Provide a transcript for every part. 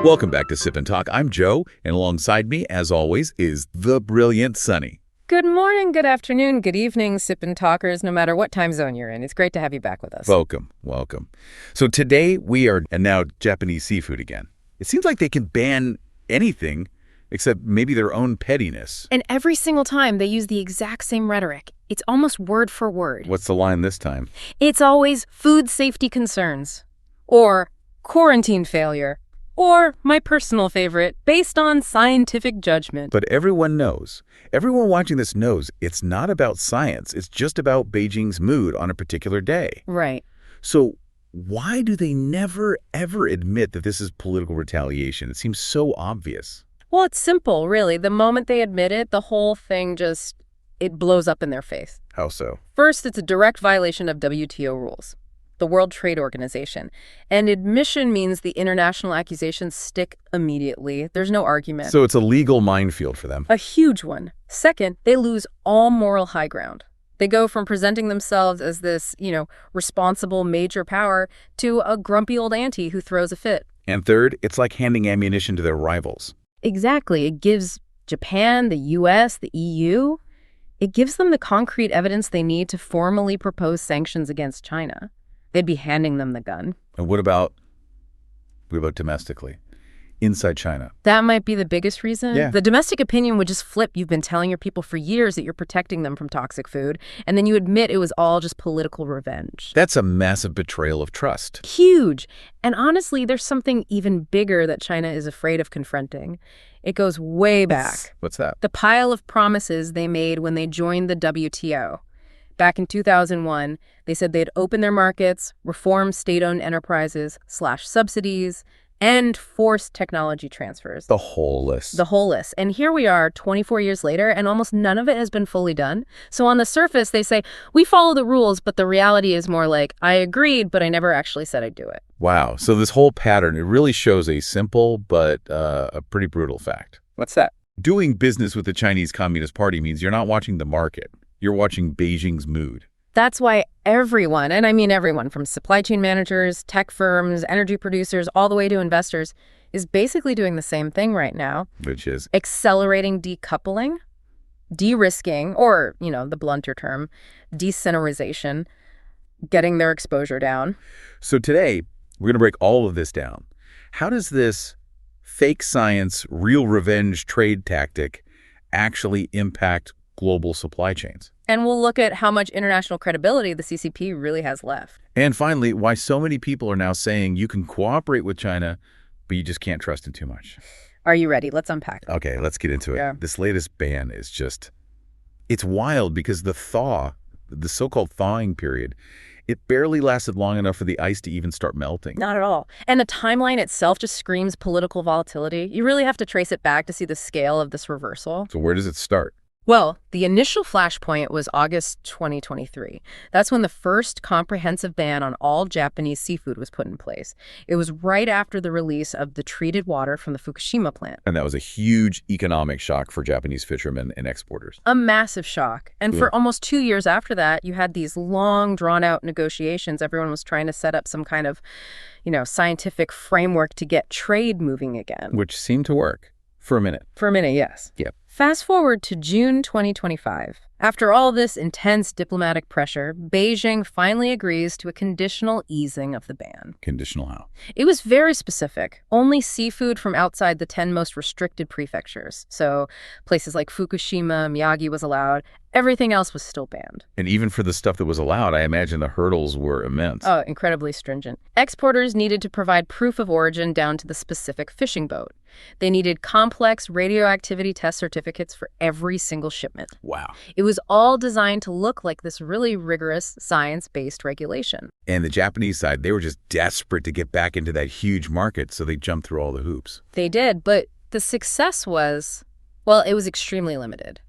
Welcome back to Sip and Talk. I'm Joe, and alongside me, as always, is the brilliant Sunny. Good morning, good afternoon, good evening, Sip and Talkers, no matter what time zone you're in. It's great to have you back with us. Welcome, welcome. So today we are now Japanese seafood again. It seems like they can ban anything except maybe their own pettiness. And every single time they use the exact same rhetoric. It's almost word for word. What's the line this time? It's always food safety concerns, or quarantine failure, or my personal favorite, based on scientific judgment. But everyone knows, everyone watching this knows it's not about science. It's just about Beijing's mood on a particular day. Right. So why do they never, ever admit that this is political retaliation? It seems so obvious. Well, it's simple, really. The moment they admit it, the whole thing it blows up in their face. How so? First, it's a direct violation of WTO rules, the World Trade Organization. And admission means the international accusations stick immediately. There's no argument. So it's a legal minefield for them. A huge one. Second, they lose all moral high ground. They go from presenting themselves as this, responsible major power to a grumpy old auntie who throws a fit. And third, it's like handing ammunition to their rivals. Exactly. It gives Japan, the US, the EU, it gives them the concrete evidence they need to formally propose sanctions against China. They'd be handing them the gun. And what about domestically? Inside China? That might be the biggest reason. Yeah. The domestic opinion would just flip. You've been telling your people for years that you're protecting them from toxic food, and then you admit it was all just political revenge. That's a massive betrayal of trust. Huge. And honestly, there's something even bigger that China is afraid of confronting. It goes way back. What's that? The pile of promises they made when they joined the WTO. Back in 2001, they said they'd open their markets, reform state-owned enterprises, slash subsidies, and force technology transfers. The whole list. The whole list. And here we are 24 years later, and almost none of it has been fully done. So on the surface, they say, we follow the rules, but the reality is more like, I agreed, but I never actually said I'd do it. Wow. So this whole pattern, it really shows a simple but a pretty brutal fact. What's that? Doing business with the Chinese Communist Party means you're not watching the market. You're watching Beijing's mood. That's why everyone, and I mean everyone from supply chain managers, tech firms, energy producers, all the way to investors, is basically doing the same thing right now. Which is? Accelerating decoupling, de-risking, or, the blunter term, de-centralization, getting their exposure down. So today, we're going to break all of this down. How does this fake science, real revenge trade tactic actually impact global supply chains? And we'll look at how much international credibility the CCP really has left. And finally, why so many people are now saying you can cooperate with China, but you just can't trust it too much. Are you ready? Let's unpack. Okay, let's get into it. Yeah. This latest ban is it's wild because the so-called thawing period, it barely lasted long enough for the ice to even start melting. Not at all. And the timeline itself just screams political volatility. You really have to trace it back to see the scale of this reversal. So where does it start? Well, the initial flashpoint was August 2023. That's when the first comprehensive ban on all Japanese seafood was put in place. It was right after the release of the treated water from the Fukushima plant. And that was a huge economic shock for Japanese fishermen and exporters. A massive shock. And for almost 2 years after that, you had these long, drawn-out negotiations. Everyone was trying to set up some kind of, scientific framework to get trade moving again. Which seemed to work. For a minute. For a minute, yes. Yep. Fast forward to June 2025. After all this intense diplomatic pressure, Beijing finally agrees to a conditional easing of the ban. Conditional how? It was very specific. Only seafood from outside the 10 most restricted prefectures. So places like Fukushima, Miyagi was allowed. Everything else was still banned. And even for the stuff that was allowed, I imagine the hurdles were immense. Oh, incredibly stringent. Exporters needed to provide proof of origin down to the specific fishing boat. They needed complex radioactivity test certificates for every single shipment. Wow. It was all designed to look like this really rigorous science-based regulation. And the Japanese side, they were just desperate to get back into that huge market, so they jumped through all the hoops. They did, but the success was, it was extremely limited.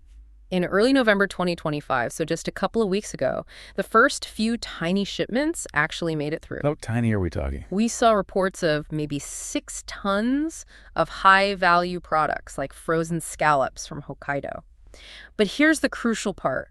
In early November 2025, so just a couple of weeks ago, the first few tiny shipments actually made it through. How tiny are we talking? We saw reports of maybe 6 tons of high-value products like frozen scallops from Hokkaido. But here's the crucial part.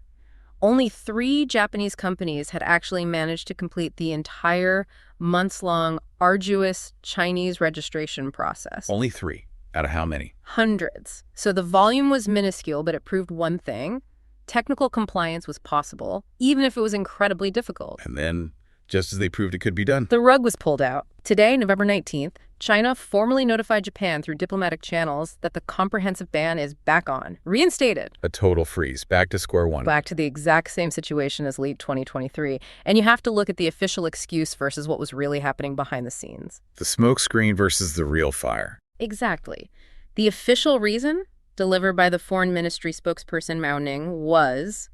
Only 3 Japanese companies had actually managed to complete the entire months-long, arduous Chinese registration process. Only 3. Out of how many? Hundreds. So the volume was minuscule, but it proved one thing. Technical compliance was possible, even if it was incredibly difficult. And then, just as they proved it could be done, the rug was pulled out. Today, November 19th, China formally notified Japan through diplomatic channels that the comprehensive ban is back on, reinstated. a total freeze, back to square one. Back to the exact same situation as late 2023. And you have to look at the official excuse versus what was really happening behind the scenes. The smoke screen versus the real fire. Exactly. The official reason, delivered by the Foreign Ministry spokesperson Mao Ning, was,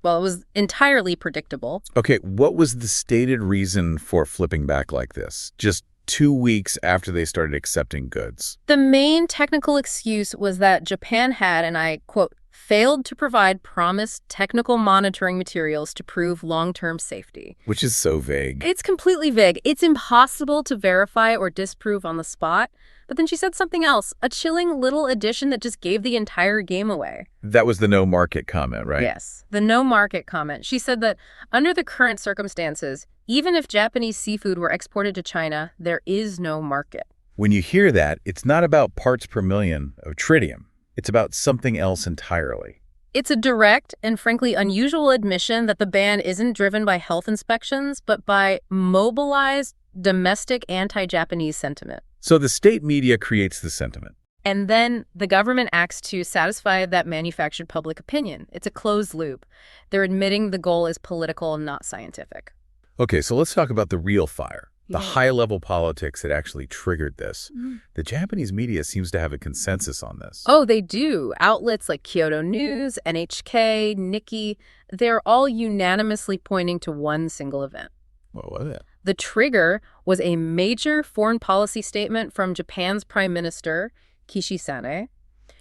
well, it was entirely predictable. Okay, what was the stated reason for flipping back like this? Just 2 weeks after they started accepting goods. The main technical excuse was that Japan had, and I quote, failed to provide promised technical monitoring materials to prove long-term safety. Which is so vague. It's completely vague. It's impossible to verify or disprove on the spot. But then she said something else, a chilling little addition that just gave the entire game away. That was the no market comment, right? Yes, the no market comment. She said that under the current circumstances, even if Japanese seafood were exported to China, there is no market. When you hear that, it's not about parts per million of tritium. It's about something else entirely. It's a direct and frankly unusual admission that the ban isn't driven by health inspections, but by mobilized domestic anti-Japanese sentiment. So the state media creates the sentiment. And then the government acts to satisfy that manufactured public opinion. It's a closed loop. They're admitting the goal is political and not scientific. Okay, so let's talk about the real fire. The Yeah. high-level politics that actually triggered this. The Japanese media seems to have a consensus on this. Oh, they do. Outlets like Kyoto News, NHK, Nikkei, they're all unanimously pointing to one single event. What was it? The trigger was a major foreign policy statement from Japan's Prime Minister, Kishisane.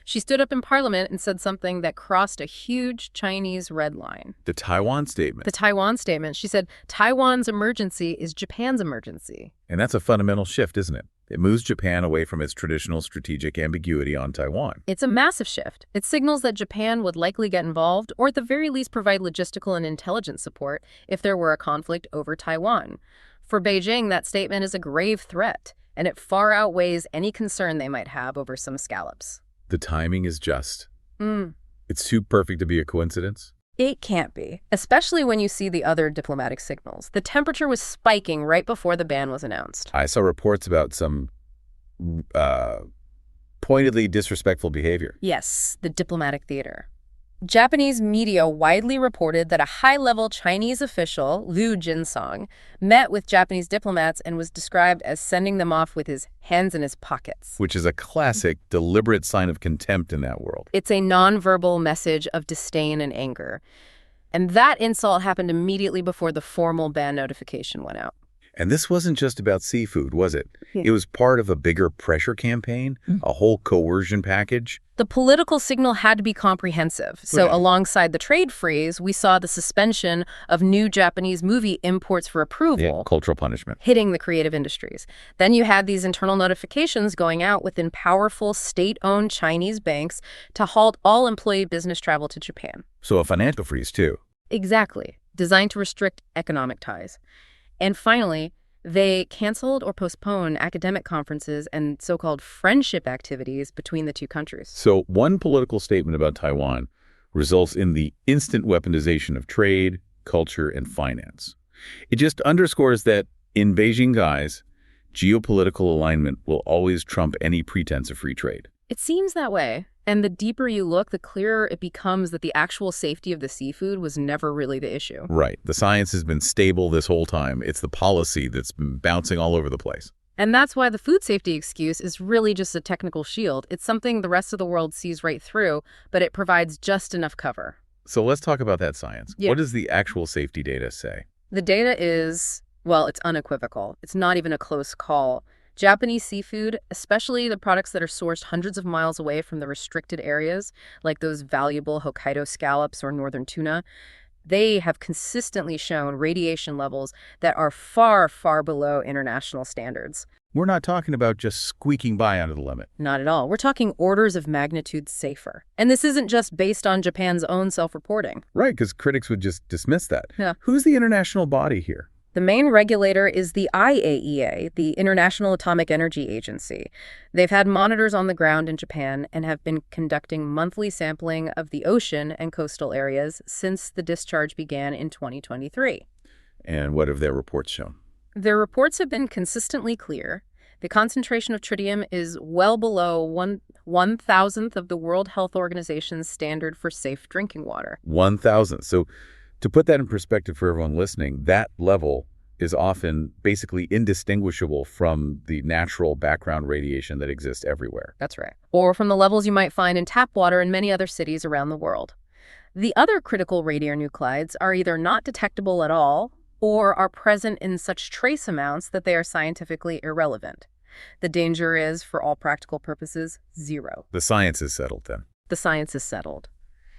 She stood up in Parliament and said something that crossed a huge Chinese red line. The Taiwan statement. The Taiwan statement. She said, Taiwan's emergency is Japan's emergency. And that's a fundamental shift, isn't it? It moves Japan away from its traditional strategic ambiguity on Taiwan. It's a massive shift. It signals that Japan would likely get involved, or at the very least provide logistical and intelligence support if there were a conflict over Taiwan. For Beijing, that statement is a grave threat, and it far outweighs any concern they might have over some scallops. The timing is just. It's too perfect to be a coincidence. It can't be, especially when you see the other diplomatic signals. The temperature was spiking right before the ban was announced. I saw reports about some pointedly disrespectful behavior. Yes, the diplomatic theater. Japanese media widely reported that a high-level Chinese official, Liu Jinsong, met with Japanese diplomats and was described as sending them off with his hands in his pockets. Which is a classic, deliberate sign of contempt in that world. It's a nonverbal message of disdain and anger. And that insult happened immediately before the formal ban notification went out. And this wasn't just about seafood, was it? It was part of a bigger pressure campaign, a whole coercion package. The political signal had to be comprehensive. So Right. alongside the trade freeze, we saw the suspension of new Japanese movie imports for approval. Cultural punishment. Hitting the creative industries. Then you had these internal notifications going out within powerful state-owned Chinese banks to halt all employee business travel to Japan. So a financial freeze, too. Exactly. Designed to restrict economic ties. And finally, they canceled or postponed academic conferences and so-called friendship activities between the two countries. So one political statement about Taiwan results in the instant weaponization of trade, culture, and finance. It just underscores that, in Beijing's eyes, geopolitical alignment will always trump any pretense of free trade. It seems that way. And the deeper you look, the clearer it becomes that the actual safety of the seafood was never really the issue. Right. The science has been stable this whole time. It's the policy that's been bouncing all over the place. And that's why the food safety excuse is really just a technical shield. It's something the rest of the world sees right through, but it provides just enough cover. So let's talk about that science. Yeah. What does the actual safety data say? The data is, well, it's unequivocal. It's not even a close call. Japanese seafood, especially the products that are sourced hundreds of miles away from the restricted areas, like those valuable Hokkaido scallops or northern tuna, They have consistently shown radiation levels that are far, far below international standards. We're not talking about just squeaking by under the limit. Not at all. We're talking orders of magnitude safer. And this isn't just based on Japan's own self-reporting. Right, because critics would just dismiss that. Yeah. Who's the international body here? The main regulator is the IAEA, the International Atomic Energy Agency. They've had monitors on the ground in Japan and have been conducting monthly sampling of the ocean and coastal areas since the discharge began in 2023. And what have their reports shown? Their reports have been consistently clear. The concentration of tritium is well below 1,000th of the World Health Organization's standard for safe drinking water. 1,000th. So to put that in perspective for everyone listening, that level is often basically indistinguishable from the natural background radiation that exists everywhere. That's right. Or from the levels you might find in tap water in many other cities around the world. The other critical radionuclides are either not detectable at all or are present in such trace amounts that they are scientifically irrelevant. The danger is, for all practical purposes, zero. The science is settled then. The science is settled.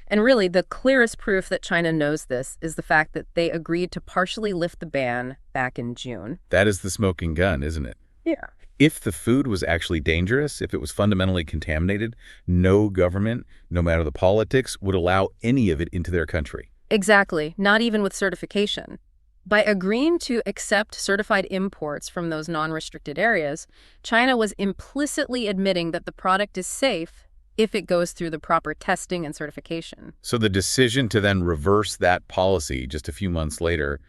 And really, the clearest proof that China knows this is the fact that they agreed to partially lift the ban back in June. That is the smoking gun, isn't it? Yeah. If the food was actually dangerous, if it was fundamentally contaminated, no government, no matter the politics, would allow any of it into their country. Exactly. Not even with certification. By agreeing to accept certified imports from those non-restricted areas, China was implicitly admitting that the product is safe if it goes through the proper testing and certification. So the decision to then reverse that policy just a few months later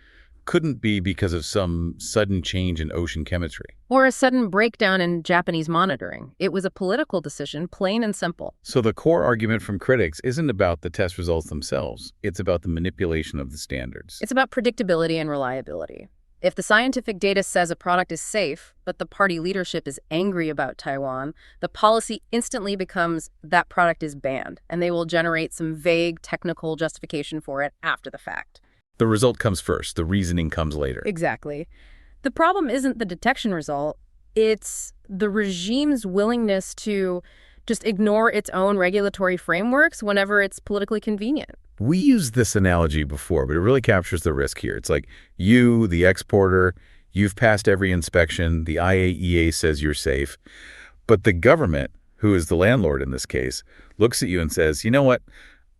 couldn't be because of some sudden change in ocean chemistry. Or a sudden breakdown in Japanese monitoring. It was a political decision, plain and simple. So the core argument from critics isn't about the test results themselves. It's about the manipulation of the standards. It's about predictability and reliability. If the scientific data says a product is safe, but the party leadership is angry about Taiwan, the policy instantly becomes that product is banned, and they will generate some vague technical justification for it after the fact. The result comes first. The reasoning comes later. Exactly. The problem isn't the detection result. It's the regime's willingness to just ignore its own regulatory frameworks whenever it's politically convenient. We used this analogy before, but it really captures the risk here. It's like you, the exporter, you've passed every inspection. The IAEA says you're safe. But the government, who is the landlord in this case, looks at you and says, you know what?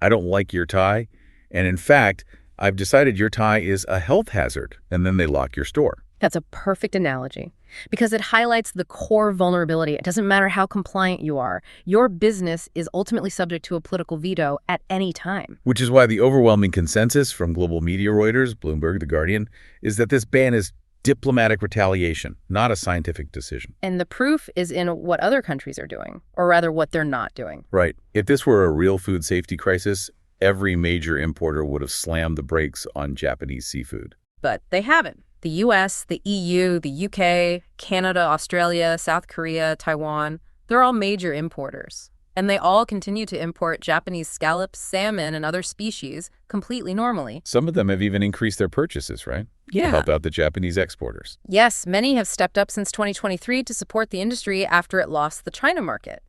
I don't like your tie. And in fact, I've decided your tie is a health hazard. And then they lock your store. That's a perfect analogy because it highlights the core vulnerability. It doesn't matter how compliant you are. Your business is ultimately subject to a political veto at any time. Which is why the overwhelming consensus from global media Reuters, Bloomberg, The Guardian, is that this ban is diplomatic retaliation, not a scientific decision. And the proof is in what other countries are doing, or rather what they're not doing. Right. If this were a real food safety crisis, every major importer would have slammed the brakes on Japanese seafood. But they haven't. The US, the EU, the UK, Canada, Australia, South Korea, Taiwan, they're all major importers. And they all continue to import Japanese scallops, salmon, and other species completely normally. Some of them have even increased their purchases, right? Yeah. To help out the Japanese exporters. Yes, many have stepped up since 2023 to support the industry after it lost the China market.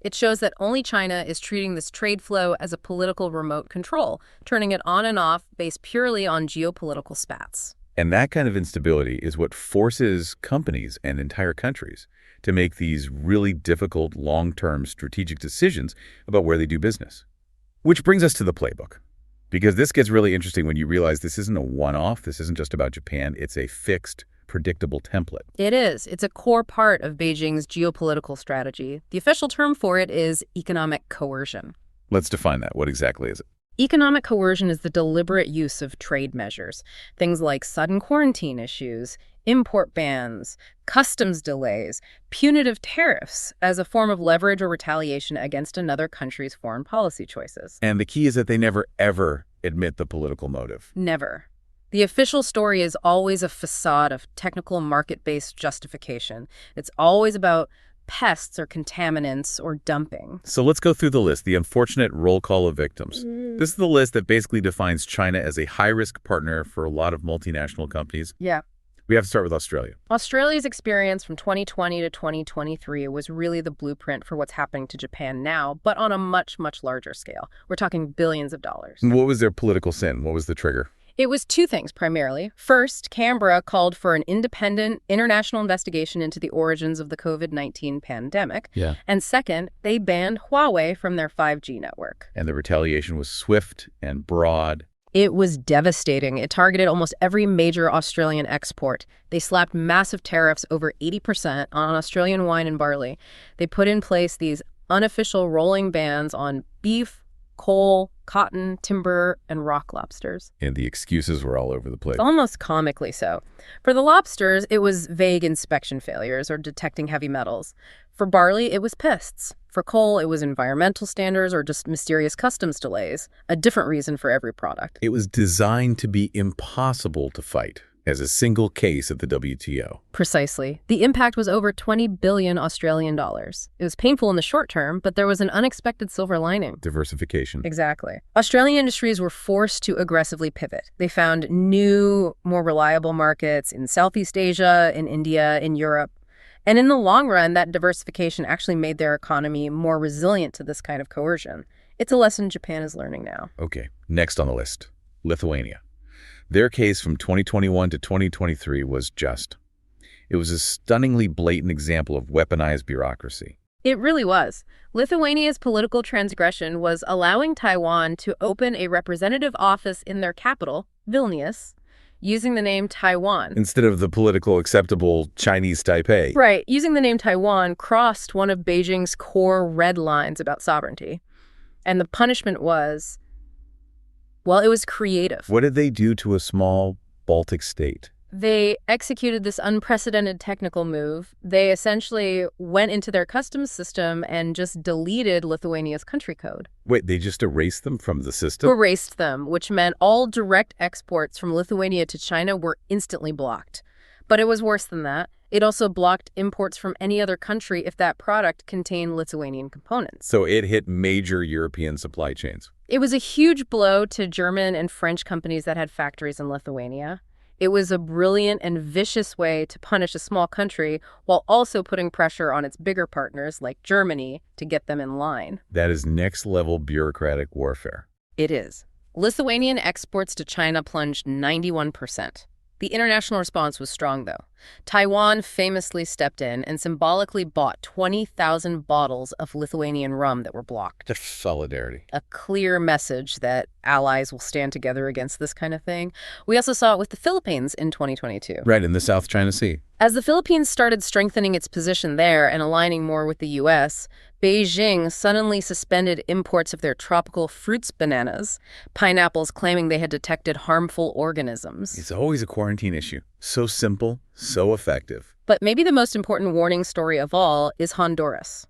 It shows that only China is treating this trade flow as a political remote control, turning it on and off based purely on geopolitical spats. And that kind of instability is what forces companies and entire countries to make these really difficult long-term strategic decisions about where they do business. Which brings us to the playbook. Because this gets really interesting when you realize this isn't a one-off. This isn't just about Japan. It's a fixed, predictable template. It is. It's a core part of Beijing's geopolitical strategy. The official term for it is economic coercion. Let's define that. What exactly is it? Economic coercion is the deliberate use of trade measures, things like sudden quarantine issues, import bans, customs delays, punitive tariffs as a form of leverage or retaliation against another country's foreign policy choices. And the key is that they never, ever admit the political motive. Never. The official story is always a facade of technical market-based justification. It's always about pests or contaminants or dumping. So let's go through the list, the unfortunate roll call of victims. This is the list that basically defines China as a high-risk partner for a lot of multinational companies. Yeah. We have to start with Australia. Australia's experience from 2020 to 2023 was really the blueprint for what's happening to Japan now, but on a much, much larger scale. We're talking billions of dollars. And what was their political sin? What was the trigger? It was two things, primarily. First, Canberra called for an independent international investigation into the origins of the COVID-19 pandemic. Yeah. And second, they banned Huawei from their 5G network. And the retaliation was swift and broad. It was devastating. It targeted almost every major Australian export. They slapped massive tariffs over 80% on Australian wine and barley. They put in place these unofficial rolling bans on beef, coal, cotton, timber, and rock lobsters. And the excuses were all over the place. Almost comically so. For the lobsters, it was vague inspection failures or detecting heavy metals. For barley, it was pests. For coal, it was environmental standards or just mysterious customs delays, a different reason for every product. It was designed to be impossible to fight as a single case at the WTO. Precisely. The impact was over 20 billion Australian dollars. It was painful in the short term, but there was an unexpected silver lining. Diversification. Exactly. Australian industries were forced to aggressively pivot. They found new, more reliable markets in Southeast Asia, in India, in Europe. And in the long run, that diversification actually made their economy more resilient to this kind of coercion. It's a lesson Japan is learning now. Okay, next on the list, Lithuania. Their case from 2021 to 2023 was just. It was a stunningly blatant example of weaponized bureaucracy. It really was. Lithuania's political transgression was allowing Taiwan to open a representative office in their capital, Vilnius, using the name Taiwan. Instead of the politically acceptable Chinese Taipei. Right. Using the name Taiwan crossed one of Beijing's core red lines about sovereignty. And the punishment was, well, it was creative. What did they do to a small Baltic state? They executed this unprecedented technical move. They essentially went into their customs system and just deleted Lithuania's country code. Wait, they just erased them from the system? Erased them, which meant all direct exports from Lithuania to China were instantly blocked. But it was worse than that. It also blocked imports from any other country if that product contained Lithuanian components. So it hit major European supply chains. It was a huge blow to German and French companies that had factories in Lithuania. It was a brilliant and vicious way to punish a small country while also putting pressure on its bigger partners like Germany to get them in line. That is next-level bureaucratic warfare. It is. Lithuanian exports to China plunged 91%. The international response was strong, though. Taiwan famously stepped in and symbolically bought 20,000 bottles of Lithuanian rum that were blocked. Just solidarity. A clear message that allies will stand together against this kind of thing. We also saw it with the Philippines in 2022. Right, in the South China Sea. As the Philippines started strengthening its position there and aligning more with the U.S., Beijing suddenly suspended imports of their tropical fruits bananas, pineapples claiming they had detected harmful organisms. It's always a quarantine issue. So simple, so effective. But maybe the most important warning story of all is Honduras.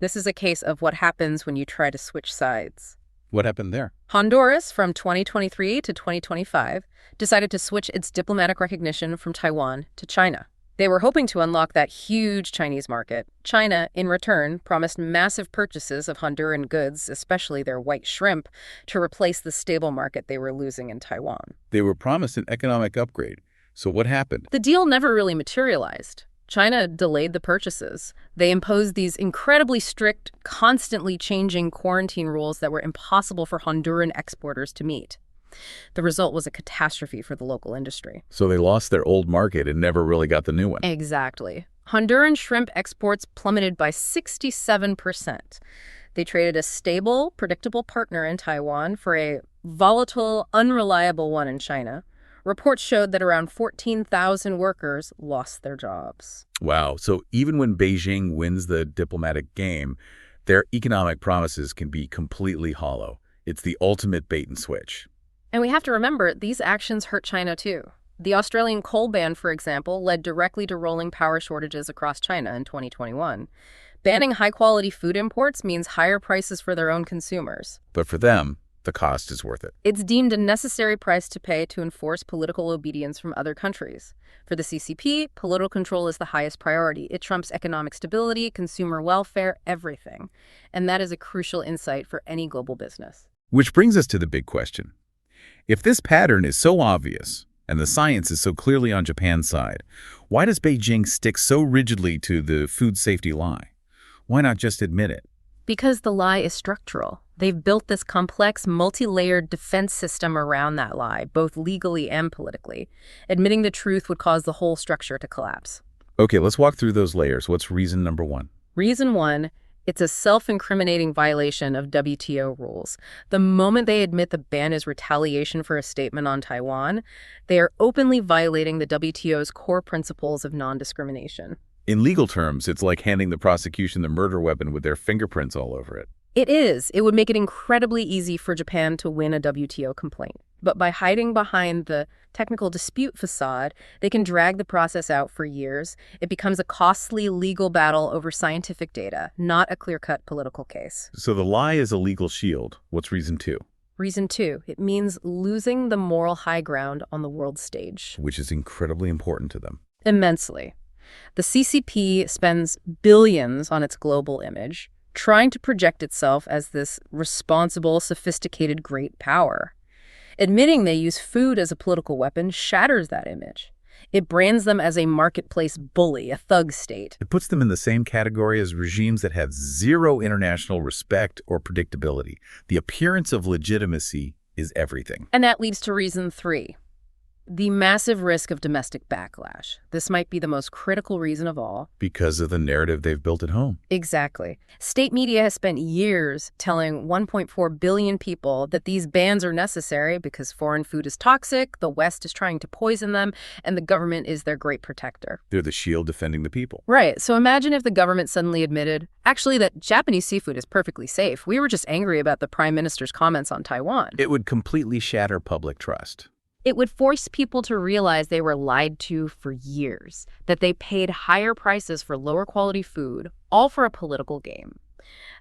This is a case of what happens when you try to switch sides. What happened there? Honduras, from 2023 to 2025, decided to switch its diplomatic recognition from Taiwan to China. They were hoping to unlock that huge Chinese market. China, in return, promised massive purchases of Honduran goods, especially their white shrimp, to replace the stable market they were losing in Taiwan. They were promised an economic upgrade. So what happened? The deal never really materialized. China delayed the purchases. They imposed these incredibly strict, constantly changing quarantine rules that were impossible for Honduran exporters to meet. The result was a catastrophe for the local industry. So they lost their old market and never really got the new one. Exactly. Honduran shrimp exports plummeted by 67%. They traded a stable, predictable partner in Taiwan for a volatile, unreliable one in China. Reports showed that around 14,000 workers lost their jobs. Wow. So even when Beijing wins the diplomatic game, their economic promises can be completely hollow. It's the ultimate bait and switch. And we have to remember, these actions hurt China too. The Australian coal ban, for example, led directly to rolling power shortages across China in 2021. Banning high-quality food imports means higher prices for their own consumers. But for them, the cost is worth it. It's deemed a necessary price to pay to enforce political obedience from other countries. For the CCP, political control is the highest priority. It trumps economic stability, consumer welfare, everything. And that is a crucial insight for any global business. Which brings us to the big question. If this pattern is so obvious, And the science is so clearly on Japan's side. Why does Beijing stick so rigidly to the food safety lie? Why not just admit it? Because the lie is structural. They've built this complex, multi-layered defense system around that lie, both legally and politically. Admitting the truth would cause the whole structure to collapse. Okay, let's walk through those layers. What's reason number one? Reason one, it's a self-incriminating violation of WTO rules. The moment they admit the ban is retaliation for a statement on Taiwan, they are openly violating the WTO's core principles of non-discrimination. In legal terms, it's like handing the prosecution the murder weapon with their fingerprints all over it. It is. It would make it incredibly easy for Japan to win a WTO complaint. But by hiding behind the technical dispute facade, they can drag the process out for years. It becomes a costly legal battle over scientific data, not a clear-cut political case. So the lie is a legal shield. What's reason two? Reason two, it means losing the moral high ground on the world stage. Which is incredibly important to them. Immensely. The CCP spends billions on its global image, trying to project itself as this responsible, sophisticated great power. Admitting they use food as a political weapon shatters that image. It brands them as a marketplace bully, a thug state. It puts them in the same category as regimes that have zero international respect or predictability. The appearance of legitimacy is everything. And that leads to reason three. The massive risk of domestic backlash. This might be the most critical reason of all. Because of the narrative they've built at home. Exactly. State media has spent years telling 1.4 billion people that these bans are necessary because foreign food is toxic, the West is trying to poison them, and the government is their great protector. They're the shield defending the people. Right. So imagine if the government suddenly admitted, actually, that Japanese seafood is perfectly safe. We were just angry about the Prime Minister's comments on Taiwan. It would completely shatter public trust. It would force people to realize they were lied to for years, that they paid higher prices for lower quality food, all for a political game.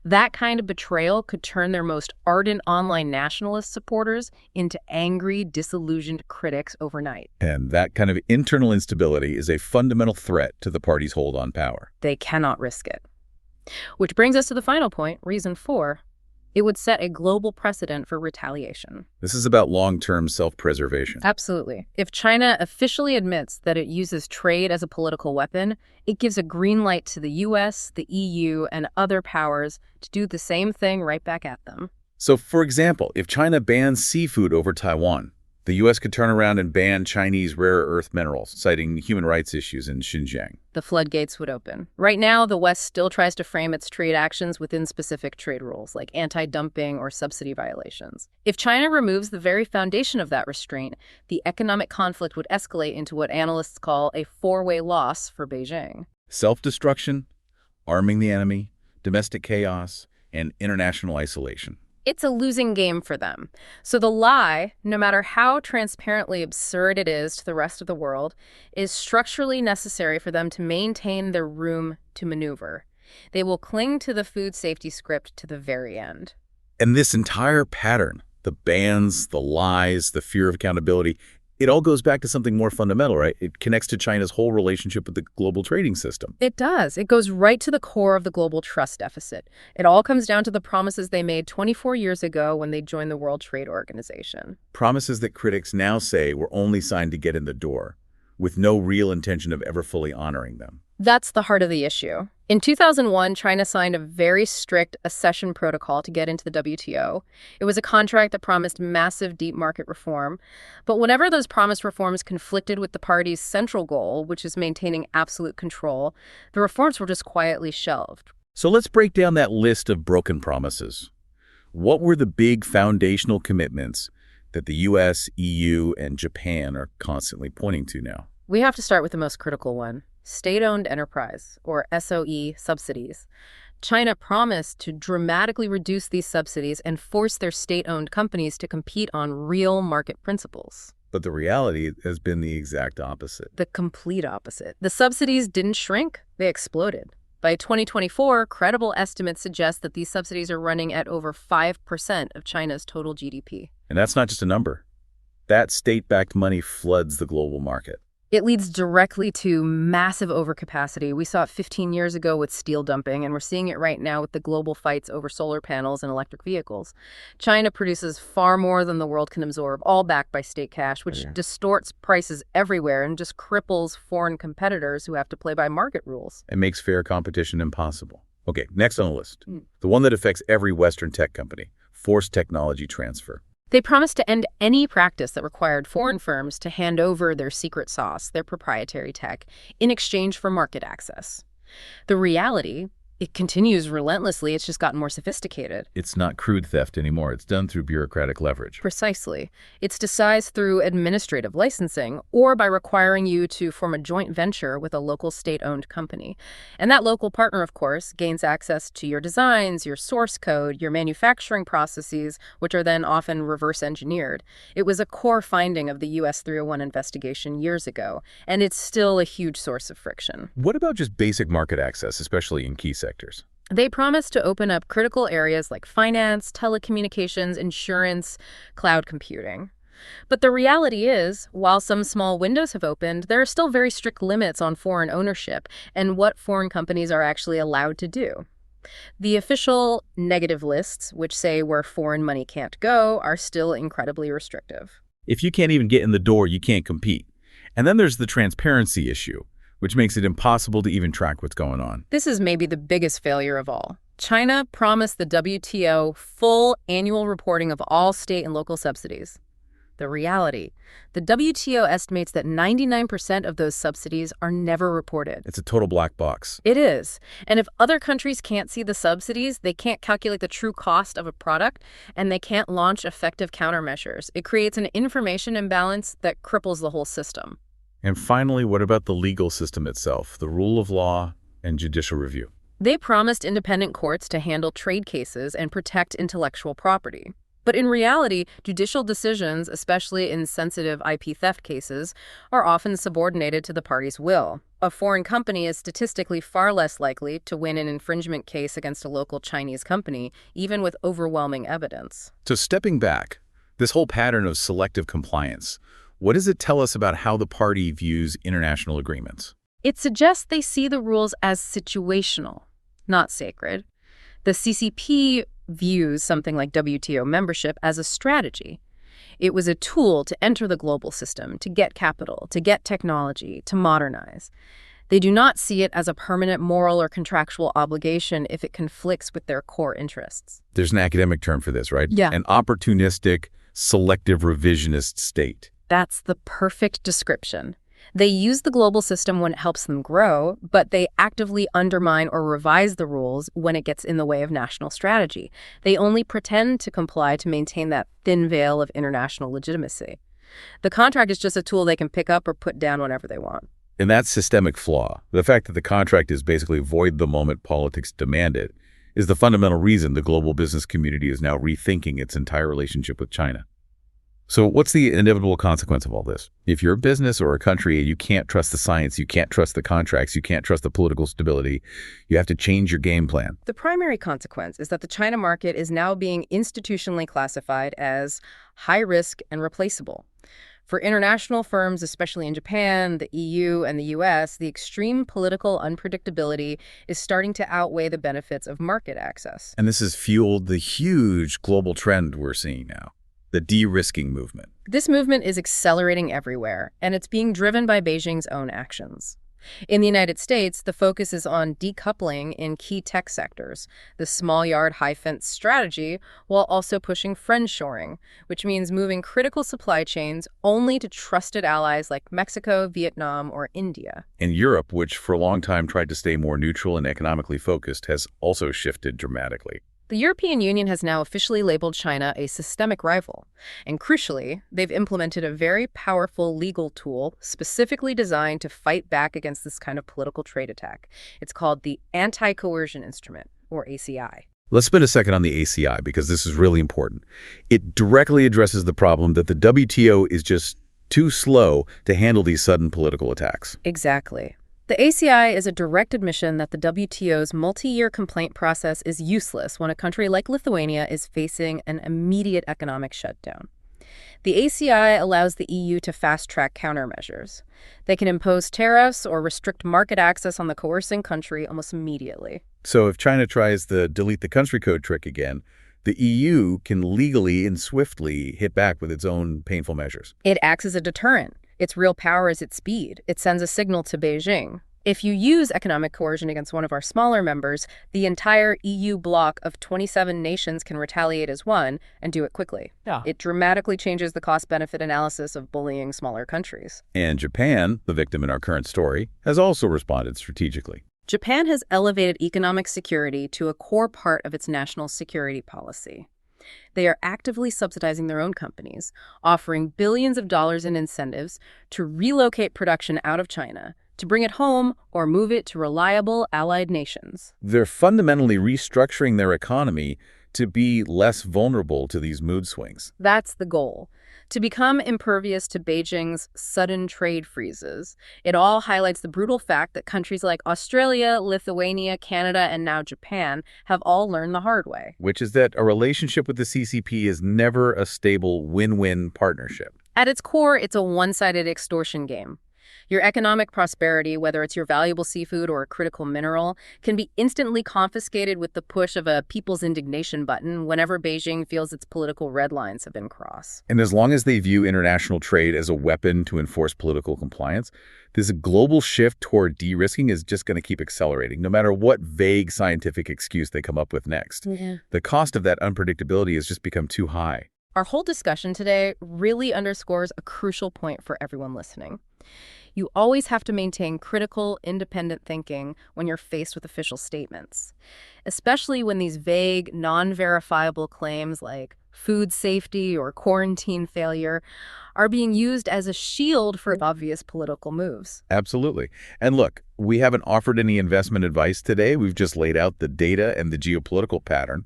That kind of betrayal could turn their most ardent online nationalist supporters into angry, disillusioned critics overnight. And that kind of internal instability is a fundamental threat to the party's hold on power. They cannot risk it. Which brings us to the final point, reason four. It would set a global precedent for retaliation. This is about long-term self-preservation. Absolutely. If China officially admits that it uses trade as a political weapon, it gives a green light to the US, the EU, and other powers to do the same thing right back at them. So, for example, if China bans seafood over Taiwan, the U.S. could turn around and ban Chinese rare earth minerals, citing human rights issues in Xinjiang. The floodgates would open. Right now, the West still tries to frame its trade actions within specific trade rules, like anti-dumping or subsidy violations. If China removes the very foundation of that restraint, the economic conflict would escalate into what analysts call a four-way loss for Beijing. Self-destruction, arming the enemy, domestic chaos, and international isolation. It's a losing game for them. So the lie, no matter how transparently absurd it is to the rest of the world, is structurally necessary for them to maintain their room to maneuver. They will cling to the food safety script to the very end. And this entire pattern, the bans, the lies, the fear of accountability, it all goes back to something more fundamental, right? It connects to China's whole relationship with the global trading system. It does. It goes right to the core of the global trust deficit. It all comes down to the promises they made 24 years ago when they joined the World Trade Organization. Promises that critics now say were only signed to get in the door, with no real intention of ever fully honoring them. That's the heart of the issue. In 2001, China signed a very strict accession protocol to get into the WTO. It was a contract that promised massive deep market reform. But whenever those promised reforms conflicted with the party's central goal, which is maintaining absolute control, the reforms were just quietly shelved. So let's break down that list of broken promises. What were the big foundational commitments that the US, EU, and Japan are constantly pointing to now? We have to start with the most critical one. State-owned enterprise, or SOE, subsidies. China promised to dramatically reduce these subsidies and force their state-owned companies to compete on real market principles. But the reality has been the exact opposite. The complete opposite. The subsidies didn't shrink, they exploded. By 2024, credible estimates suggest that these subsidies are running at over 5% of China's total GDP. And that's not just a number. That state-backed money floods the global market. It leads directly to massive overcapacity. We saw it 15 years ago with steel dumping, and we're seeing it right now with the global fights over solar panels and electric vehicles. China produces far more than the world can absorb, all backed by state cash, which distorts prices everywhere and just cripples foreign competitors who have to play by market rules. It makes fair competition impossible. Okay, next on the list. The one that affects every Western tech company, forced technology transfer. They promised to end any practice that required foreign firms to hand over their secret sauce, their proprietary tech, in exchange for market access. The reality, it continues relentlessly. It's just gotten more sophisticated. It's not crude theft anymore. It's done through bureaucratic leverage. Precisely. It's disguised through administrative licensing or by requiring you to form a joint venture with a local state-owned company. And that local partner, of course, gains access to your designs, your source code, your manufacturing processes, which are then often reverse engineered. It was a core finding of the US 301 investigation years ago, and it's still a huge source of friction. What about just basic market access, especially in key sectors? They promised to open up critical areas like finance, telecommunications, insurance, cloud computing. But the reality is, while some small windows have opened, there are still very strict limits on foreign ownership and what foreign companies are actually allowed to do. The official negative lists, which say where foreign money can't go, are still incredibly restrictive. If you can't even get in the door, you can't compete. And then there's the transparency issue, which makes it impossible to even track what's going on. This is maybe the biggest failure of all. China promised the WTO full annual reporting of all state and local subsidies. The reality, the WTO estimates that 99% of those subsidies are never reported. It's a total black box. It is. And if other countries can't see the subsidies, they can't calculate the true cost of a product, and they can't launch effective countermeasures. It creates an information imbalance that cripples the whole system. And finally, what about the legal system itself, the rule of law and judicial review? They promised independent courts to handle trade cases and protect intellectual property. But in reality, judicial decisions, especially in sensitive IP theft cases, are often subordinated to the party's will. A foreign company is statistically far less likely to win an infringement case against a local Chinese company, even with overwhelming evidence. So stepping back, this whole pattern of selective compliance, what does it tell us about how the party views international agreements? It suggests they see the rules as situational, not sacred. The CCP views something like WTO membership as a strategy. It was a tool to enter the global system, to get capital, to get technology, to modernize. They do not see it as a permanent moral or contractual obligation if it conflicts with their core interests. There's an academic term for this, right? Yeah. An opportunistic, selective revisionist state. That's the perfect description. They use the global system when it helps them grow, but they actively undermine or revise the rules when it gets in the way of national strategy. They only pretend to comply to maintain that thin veil of international legitimacy. The contract is just a tool they can pick up or put down whenever they want. And that systemic flaw, the fact that the contract is basically void the moment politics demand it, is the fundamental reason the global business community is now rethinking its entire relationship with China. So what's the inevitable consequence of all this? If you're a business or a country and you can't trust the science, you can't trust the contracts, you can't trust the political stability, you have to change your game plan. The primary consequence is that the China market is now being institutionally classified as high risk and replaceable. For international firms, especially in Japan, the EU, and the US, the extreme political unpredictability is starting to outweigh the benefits of market access. And this has fueled the huge global trend we're seeing now. The de-risking movement. This movement is accelerating everywhere, and it's being driven by Beijing's own actions. In the United States, the focus is on decoupling in key tech sectors, the small yard, high fence strategy, while also pushing friendshoring, which means moving critical supply chains only to trusted allies like Mexico, Vietnam, or India. And Europe, which for a long time tried to stay more neutral and economically focused, has also shifted dramatically. The European Union has now officially labeled China a systemic rival. And crucially, they've implemented a very powerful legal tool specifically designed to fight back against this kind of political trade attack. It's called the Anti-Coercion Instrument, or ACI. Let's spend a second on the ACI because this is really important. It directly addresses the problem that the WTO is just too slow to handle these sudden political attacks. Exactly. The ACI is a direct admission that the WTO's multi-year complaint process is useless when a country like Lithuania is facing an immediate economic shutdown. The ACI allows the EU to fast-track countermeasures. They can impose tariffs or restrict market access on the coercing country almost immediately. So if China tries the delete the country code trick again, the EU can legally and swiftly hit back with its own painful measures. It acts as a deterrent. Its real power is its speed. It sends a signal to Beijing. If you use economic coercion against one of our smaller members, the entire EU bloc of 27 nations can retaliate as one and do it quickly. Yeah. It dramatically changes the cost-benefit analysis of bullying smaller countries. And Japan, the victim in our current story, has also responded strategically. Japan has elevated economic security to a core part of its national security policy. They are actively subsidizing their own companies, offering billions of dollars in incentives to relocate production out of China, to bring it home or move it to reliable allied nations. They're fundamentally restructuring their economy to be less vulnerable to these mood swings. That's the goal, to become impervious to Beijing's sudden trade freezes. It all highlights the brutal fact that countries like Australia, Lithuania, Canada, and now Japan have all learned the hard way. Which is that a relationship with the CCP is never a stable win-win partnership. At its core, it's a one-sided extortion game. Your economic prosperity, whether it's your valuable seafood or a critical mineral, can be instantly confiscated with the push of a people's indignation button whenever Beijing feels its political red lines have been crossed. And as long as they view international trade as a weapon to enforce political compliance, this global shift toward de-risking is just going to keep accelerating, no matter what vague scientific excuse they come up with next. Yeah. The cost of that unpredictability has just become too high. Our whole discussion today really underscores a crucial point for everyone listening. You always have to maintain critical, independent thinking when you're faced with official statements, especially when these vague, non-verifiable claims like food safety or quarantine failure are being used as a shield for obvious political moves. Absolutely. And look, we haven't offered any investment advice today. We've just laid out the data and the geopolitical pattern.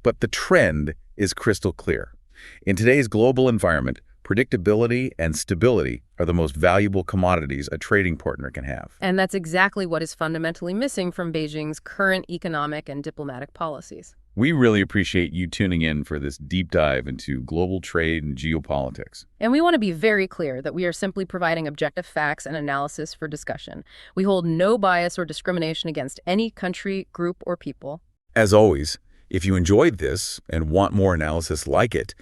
But the trend is crystal clear. In today's global environment, predictability and stability are the most valuable commodities a trading partner can have. And that's exactly what is fundamentally missing from Beijing's current economic and diplomatic policies. We really appreciate you tuning in for this deep dive into global trade and geopolitics. And we want to be very clear that we are simply providing objective facts and analysis for discussion. We hold no bias or discrimination against any country, group, or people. As always, if you enjoyed this and want more analysis like it,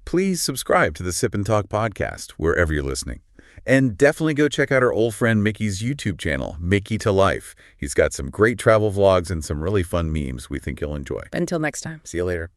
please subscribe to the Sip&Talk podcast wherever you're listening. And definitely go check out our old friend Mickey's YouTube channel, Mickytolife. He's got some great travel vlogs and some really fun memes we think you'll enjoy. Until next time. See you later.